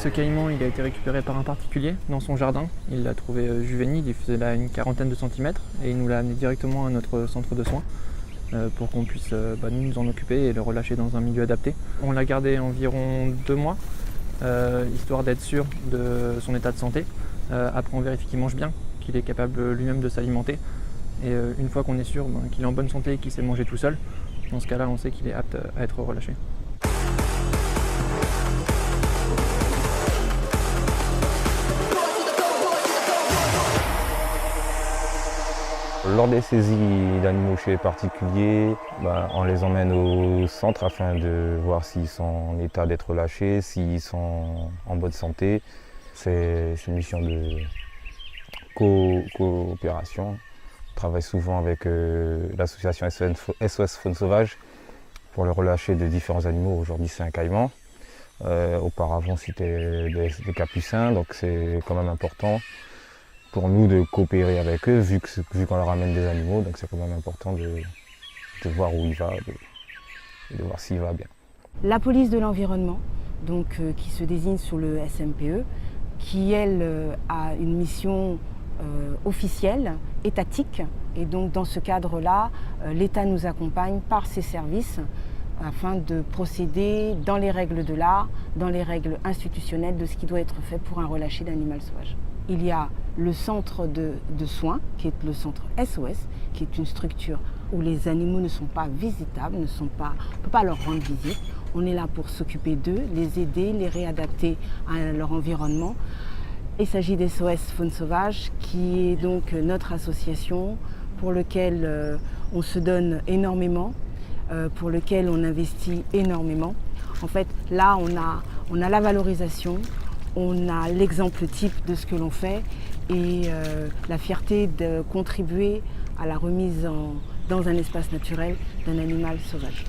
Ce caïman, il a été récupéré par un particulier dans son jardin. Il l'a trouvé juvénile, il faisait là une quarantaine de centimètres et il nous l'a amené directement à notre centre de soins pour qu'on puisse nous en occuper et le relâcher dans un milieu adapté. On l'a gardé environ 2 mois, histoire d'être sûr de son état de santé. Après, on vérifie qu'il mange bien, qu'il est capable lui-même de s'alimenter. Et une fois qu'on est sûr qu'il est en bonne santé et qu'il sait manger tout seul, dans ce cas-là, on sait qu'il est apte à être relâché. Lors des saisies d'animaux chez les particuliers, on les emmène au centre afin de voir s'ils sont en état d'être relâchés, s'ils sont en bonne santé. C'est une mission de coopération. On travaille souvent avec l'association SOS Faune Sauvage pour le relâcher de différents animaux. Aujourd'hui, c'est un caïman. Auparavant, c'était des capucins, donc c'est quand même important pour nous de coopérer avec eux, vu qu'on leur amène des animaux, donc c'est quand même important de voir où il va et de voir s'il va bien. La police de l'environnement, qui se désigne sous le SMPE, qui elle a une mission officielle, étatique, et donc dans ce cadre-là, l'État nous accompagne par ses services afin de procéder dans les règles de l'art, dans les règles institutionnelles de ce qui doit être fait pour un relâché d'animal sauvage. Il y a le centre de soins, qui est le centre SOS, qui est une structure où les animaux ne sont pas visitables, on ne peut pas leur rendre visite. On est là pour s'occuper d'eux, les aider, les réadapter à leur environnement. Il s'agit d'SOS Faune Sauvage, qui est donc notre association pour laquelle on se donne énormément, pour lequel on investit énormément. En fait, là, on a la valorisation, on a l'exemple type de ce que l'on fait et la fierté de contribuer à la remise dans un espace naturel d'un animal sauvage.